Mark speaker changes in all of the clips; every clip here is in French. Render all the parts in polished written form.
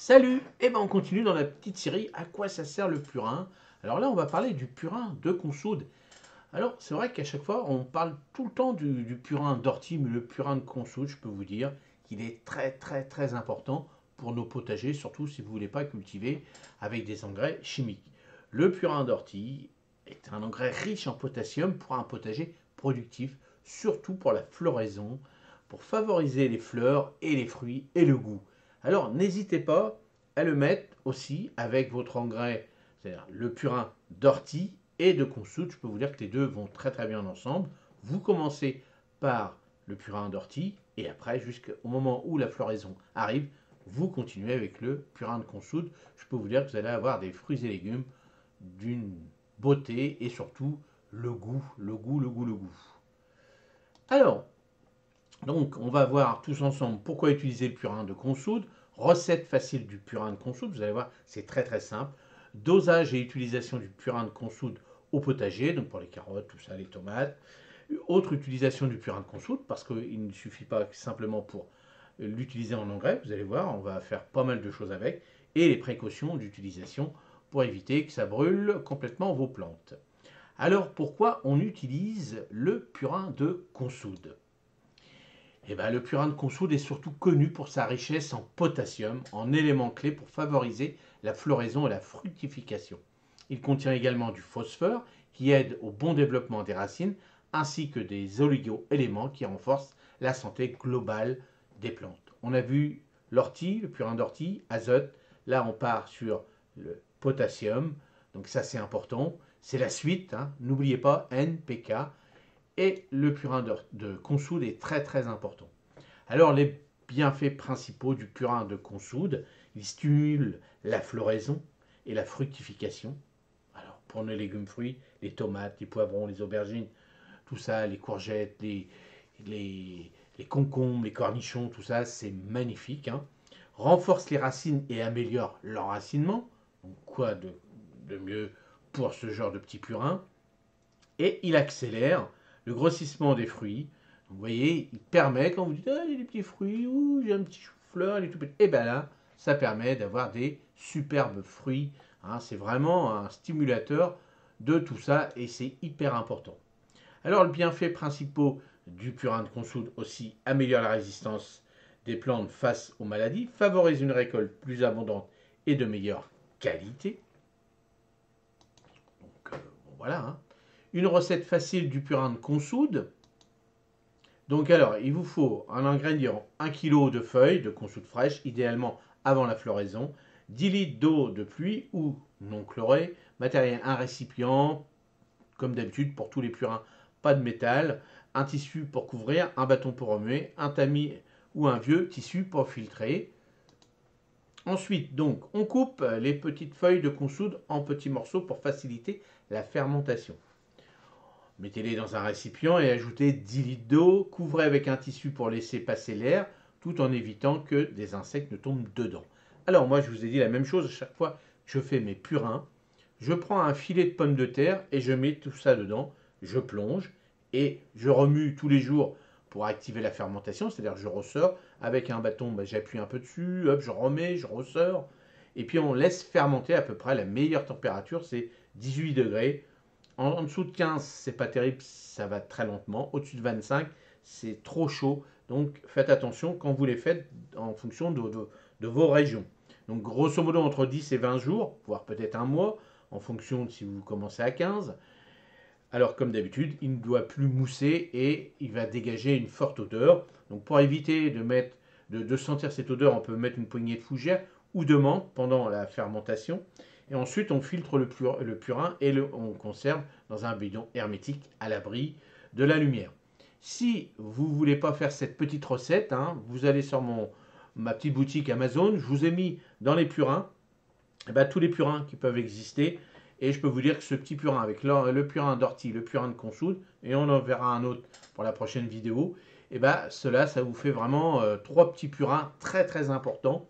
Speaker 1: Salut! On continue dans la petite série à quoi ça sert le purin. Alors là, on va parler du purin de consoude. Alors, c'est vrai qu'à chaque fois, on parle tout le temps du purin d'ortie, mais le purin de consoude, je peux vous dire qu'il est très très très important pour nos potagers, surtout si vous ne voulez pas cultiver avec des engrais chimiques. Le purin d'ortie est un engrais riche en potassium pour un potager productif, surtout pour la floraison, pour favoriser les fleurs et les fruits et le goût. Alors, n'hésitez pas à le mettre aussi avec votre engrais, c'est-à-dire le purin d'ortie et de consoude. Je peux vous dire que les deux vont très très bien ensemble. Vous commencez par le purin d'ortie et après, jusqu'au moment où la floraison arrive, vous continuez avec le purin de consoude. Je peux vous dire que vous allez avoir des fruits et légumes d'une beauté et surtout le goût, le goût, le goût, le goût. Alors, donc, on va voir tous ensemble pourquoi utiliser le purin de consoude. Recette facile du purin de consoude, vous allez voir, c'est très très simple. Dosage et utilisation du purin de consoude au potager, donc pour les carottes, tout ça, les tomates. Autre utilisation du purin de consoude, parce qu'il ne suffit pas simplement pour l'utiliser en engrais, vous allez voir, on va faire pas mal de choses avec. Et les précautions d'utilisation pour éviter que ça brûle complètement vos plantes. Alors pourquoi on utilise le purin de consoude? Le purin de consoude est surtout connu pour sa richesse en potassium, en éléments clés pour favoriser la floraison et la fructification. Il contient également du phosphore qui aide au bon développement des racines, ainsi que des oligo-éléments qui renforcent la santé globale des plantes. On a vu l'ortie, le purin d'ortie, azote. Là, on part sur le potassium. Donc ça, c'est important. C'est la suite. N'oubliez pas NPK. Et le purin de consoude est très très important. Alors les bienfaits principaux du purin de consoude, il stimule la floraison et la fructification. Alors pour nos légumes fruits, les tomates, les poivrons, les aubergines, tout ça, les courgettes, les concombres, les cornichons, tout ça, c'est magnifique. Renforce les racines et améliore l'enracinement. Donc quoi de mieux pour ce genre de petit purin? Et il accélère le grossissement des fruits. Donc, vous voyez, il permet, quand vous dites ah, j'ai des petits fruits, ou j'ai un petit chou-fleur, il est tout petit. Et bien là, ça permet d'avoir des superbes fruits. C'est vraiment un stimulateur de tout ça et c'est hyper important. Alors, le bienfait principal du purin de consoude aussi améliore la résistance des plantes face aux maladies, favorise une récolte plus abondante et de meilleure qualité. Donc, bon, voilà. Une recette facile du purin de consoude. Donc alors, il vous faut un ingrédient 1 kg de feuilles de consoude fraîche, idéalement avant la floraison, 10 litres d'eau de pluie ou non chlorée, matériel un récipient, comme d'habitude pour tous les purins, pas de métal, un tissu pour couvrir, un bâton pour remuer, un tamis ou un vieux tissu pour filtrer. Ensuite, donc, on coupe les petites feuilles de consoude en petits morceaux pour faciliter la fermentation. Mettez-les dans un récipient et ajoutez 10 litres d'eau, couvrez avec un tissu pour laisser passer l'air, tout en évitant que des insectes ne tombent dedans. Alors moi, je vous ai dit la même chose à chaque fois que je fais mes purins. Je prends un filet de pommes de terre et je mets tout ça dedans, je plonge et je remue tous les jours pour activer la fermentation, c'est-à-dire je ressors avec un bâton, j'appuie un peu dessus, hop, je remets, je ressors, et puis on laisse fermenter à peu près la meilleure température, c'est 18 degrés. En dessous de 15, c'est pas terrible, ça va très lentement. Au-dessus de 25, c'est trop chaud. Donc faites attention quand vous les faites en fonction de vos régions. Donc grosso modo entre 10 et 20 jours, voire peut-être un mois, en fonction de si vous commencez à 15. Alors comme d'habitude, il ne doit plus mousser et il va dégager une forte odeur. Donc pour éviter de sentir cette odeur, on peut mettre une poignée de fougère ou de menthe pendant la fermentation. Et ensuite, on filtre le purin et on conserve dans un bidon hermétique à l'abri de la lumière. Si vous ne voulez pas faire cette petite recette, vous allez sur ma petite boutique Amazon. Je vous ai mis dans les purins tous les purins qui peuvent exister. Et je peux vous dire que ce petit purin avec le purin d'ortie, le purin de consoude, et on en verra un autre pour la prochaine vidéo, cela, ça vous fait vraiment 3 petits purins très très importants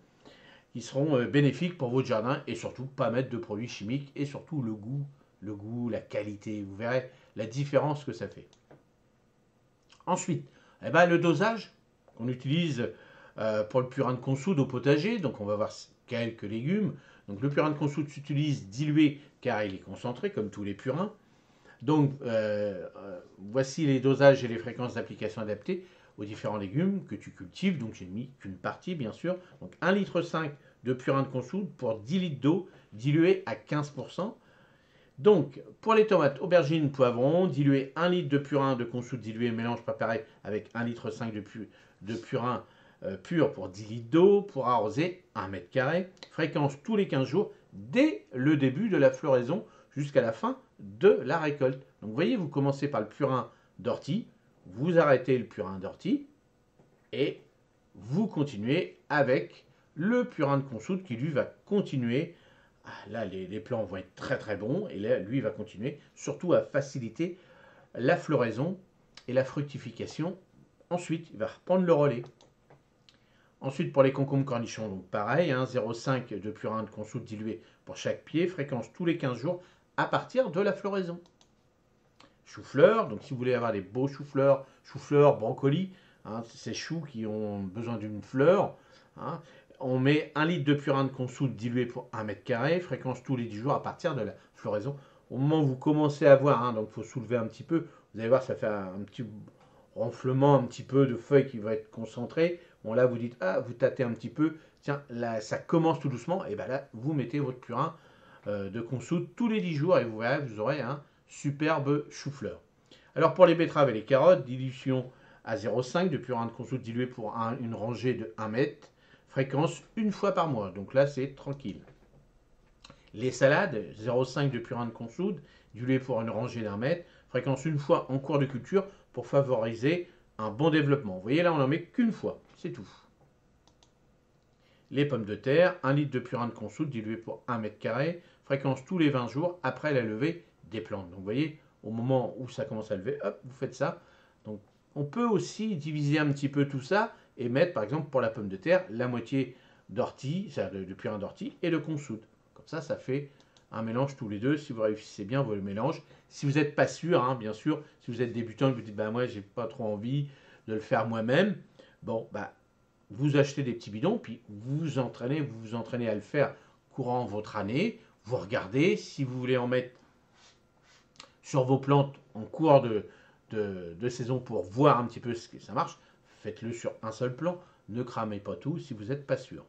Speaker 1: qui seront bénéfiques pour votre jardin et surtout pas mettre de produits chimiques et surtout le goût, la qualité. Vous verrez la différence que ça fait. Ensuite, le dosage qu'on utilise Pour le purin de consoude au potager, donc on va voir quelques légumes. Donc le purin de consoude s'utilise dilué car il est concentré comme tous les purins. Donc voici les dosages et les fréquences d'application adaptées aux différents légumes que tu cultives. Donc j'ai mis qu'une partie bien sûr. Donc 1,5 litre de purin de consoude pour 10 litres d'eau diluée à 15%. Donc, pour les tomates, aubergines, poivrons, diluer 1 litre de purin de consoude dilué, mélange préparé avec 1,5 litre de purin pur pour 10 litres d'eau, pour arroser 1 mètre carré. Fréquence tous les 15 jours, dès le début de la floraison jusqu'à la fin de la récolte. Donc, vous voyez, vous commencez par le purin d'ortie, vous arrêtez le purin d'ortie et vous continuez avec le purin de consoude qui, lui, va continuer. Là, les plants vont être très très bons et là, lui, il va continuer surtout à faciliter la floraison et la fructification. Ensuite, il va reprendre le relais. Ensuite, pour les concombres cornichons, donc pareil, 0,5 de purin de consoude dilué pour chaque pied, fréquence tous les 15 jours à partir de la floraison. Chou-fleur, donc si vous voulez avoir des beaux choux-fleurs, brocolis, ces choux qui ont besoin d'une fleur, on met 1 litre de purin de consoude dilué pour 1 mètre carré, fréquence tous les 10 jours à partir de la floraison. Au moment où vous commencez à voir, donc il faut soulever un petit peu, vous allez voir, ça fait un petit renflement, un petit peu de feuilles qui va être concentré. Bon là, vous dites, vous tâtez un petit peu, tiens, là, ça commence tout doucement, et bien là, vous mettez votre purin de consoude tous les 10 jours et vous verrez, vous aurez un superbe chou-fleur. Alors pour les betteraves et les carottes, dilution à 0,5 de purin de consoude dilué pour une rangée de 1 mètre. Fréquence une fois par mois, donc là c'est tranquille. Les salades, 0,5 de purin de consoude, dilué pour une rangée d'1 mètre, fréquence une fois en cours de culture pour favoriser un bon développement. Vous voyez là on n'en met qu'une fois, c'est tout. Les pommes de terre, 1 litre de purin de consoude dilué pour 1 mètre carré, fréquence tous les 20 jours après la levée des plantes. Donc vous voyez, au moment où ça commence à lever, hop, vous faites ça. Donc on peut aussi diviser un petit peu tout ça et mettre, par exemple, pour la pomme de terre, la moitié d'ortie, de purin d'ortie et de consoude. Comme ça, ça fait un mélange tous les deux, si vous réussissez bien vos mélanges. Si vous n'êtes pas sûr, bien sûr, si vous êtes débutant et que vous dites, moi, j'ai pas trop envie de le faire moi-même, bon, vous achetez des petits bidons, puis vous vous entraînez à le faire courant votre année. Vous regardez, si vous voulez en mettre sur vos plantes en cours de saison pour voir un petit peu ce que ça marche, faites-le sur un seul plant, ne cramez pas tout si vous n'êtes pas sûr.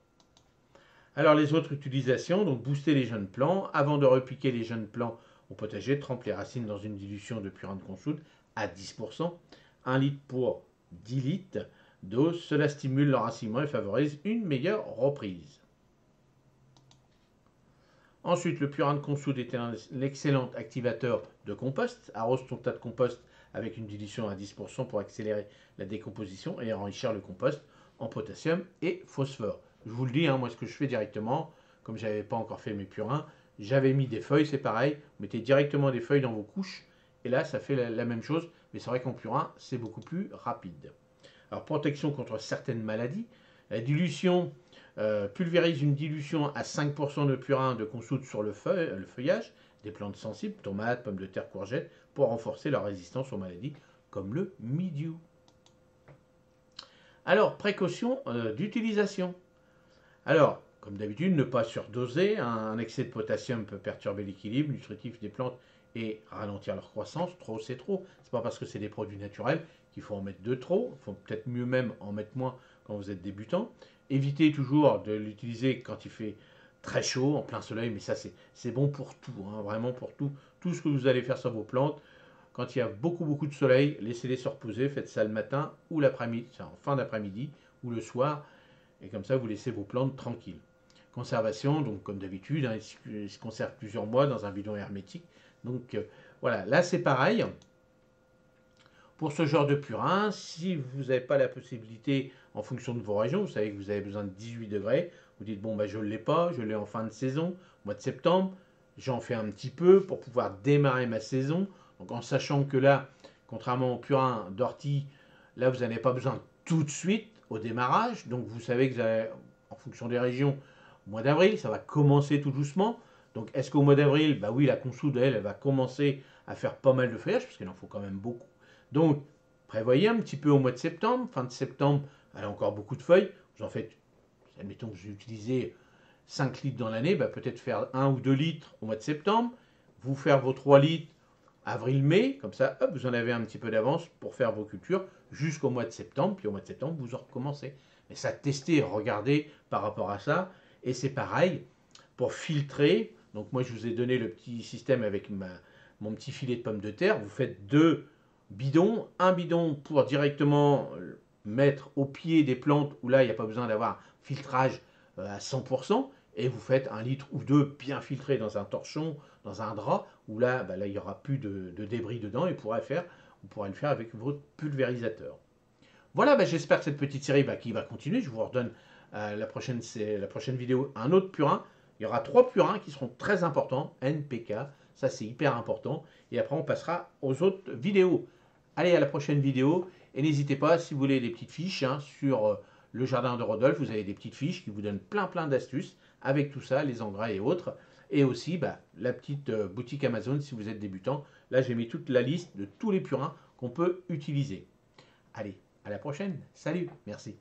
Speaker 1: Alors les autres utilisations, donc booster les jeunes plants, avant de repiquer les jeunes plants au potager, trempe les racines dans une dilution de purin de consoude à 10%, 1 litre pour 10 litres d'eau, cela stimule l'enracinement et favorise une meilleure reprise. Ensuite, le purin de consoude est un excellent activateur de compost. Arrose ton tas de compost avec une dilution à 10% pour accélérer la décomposition et enrichir le compost en potassium et phosphore. Je vous le dis, moi ce que je fais directement, comme je n'avais pas encore fait mes purins, j'avais mis des feuilles, c'est pareil, vous mettez directement des feuilles dans vos couches et là ça fait la même chose, mais c'est vrai qu'en purin c'est beaucoup plus rapide. Alors protection contre certaines maladies, la dilution pulvérise une dilution à 5% de purin de consoude sur le feuillage des plantes sensibles, tomates, pommes de terre, courgettes, pour renforcer leur résistance aux maladies comme le mildiou. Alors, précaution d'utilisation. Alors, comme d'habitude, ne pas surdoser. Un excès de potassium peut perturber l'équilibre nutritif des plantes et ralentir leur croissance. Trop, c'est trop. C'est pas parce que c'est des produits naturels qu'il faut en mettre de trop. Il faut peut-être mieux même en mettre moins quand vous êtes débutant. Évitez toujours de l'utiliser quand il fait très chaud, en plein soleil, mais ça c'est bon pour tout, vraiment pour tout. Tout ce que vous allez faire sur vos plantes, quand il y a beaucoup de soleil, laissez-les se reposer, faites ça le matin ou l'après-midi, en fin d'après-midi ou le soir, et comme ça vous laissez vos plantes tranquilles. Conservation, donc comme d'habitude, il se conserve plusieurs mois dans un bidon hermétique. Donc voilà, là c'est pareil. Pour ce genre de purin, si vous n'avez pas la possibilité, en fonction de vos régions, vous savez que vous avez besoin de 18 degrés, vous dites, je ne l'ai pas, je l'ai en fin de saison, mois de septembre, j'en fais un petit peu pour pouvoir démarrer ma saison. Donc en sachant que là, contrairement au purin d'ortie, là vous n'en avez pas besoin tout de suite au démarrage. Donc vous savez que vous avez, en fonction des régions, au mois d'avril, ça va commencer tout doucement. Donc est-ce qu'au mois d'avril, oui, la consoude, elle va commencer à faire pas mal de feuillage, parce qu'il en faut quand même beaucoup. Donc prévoyez un petit peu au mois de septembre, fin de septembre, elle a encore beaucoup de feuilles. vous en faites, admettons que vous utilisez 5 litres dans l'année, bah, peut-être faire 1 ou 2 litres au mois de septembre, vous faire vos 3 litres avril-mai, comme ça, hop, vous en avez un petit peu d'avance pour faire vos cultures jusqu'au mois de septembre, puis au mois de septembre, vous en recommencez. Mais ça, testez, regardez par rapport à ça. Et c'est pareil, pour filtrer, donc moi je vous ai donné le petit système avec mon petit filet de pommes de terre, vous faites 2 bidons, un bidon pour directement mettre au pied des plantes, où là il n'y a pas besoin d'avoir filtrage à 100%, et vous faites 1 litre ou 2 bien filtrés dans un torchon, dans un drap, où là, bah là il n'y aura plus de débris dedans, et vous pourrez le faire avec votre pulvérisateur. Voilà, bah, j'espère que cette petite série qui va continuer, je vous redonne la prochaine vidéo un autre purin. Il y aura 3 purins qui seront très importants, NPK, ça c'est hyper important, et après on passera aux autres vidéos. Allez, à la prochaine vidéo, et n'hésitez pas, si vous voulez des petites fiches sur le jardin de Rodolphe, vous avez des petites fiches qui vous donnent plein d'astuces avec tout ça, les engrais et autres, et aussi la petite boutique Amazon si vous êtes débutant. Là j'ai mis toute la liste de tous les purins qu'on peut utiliser. Allez, à la prochaine, salut, merci.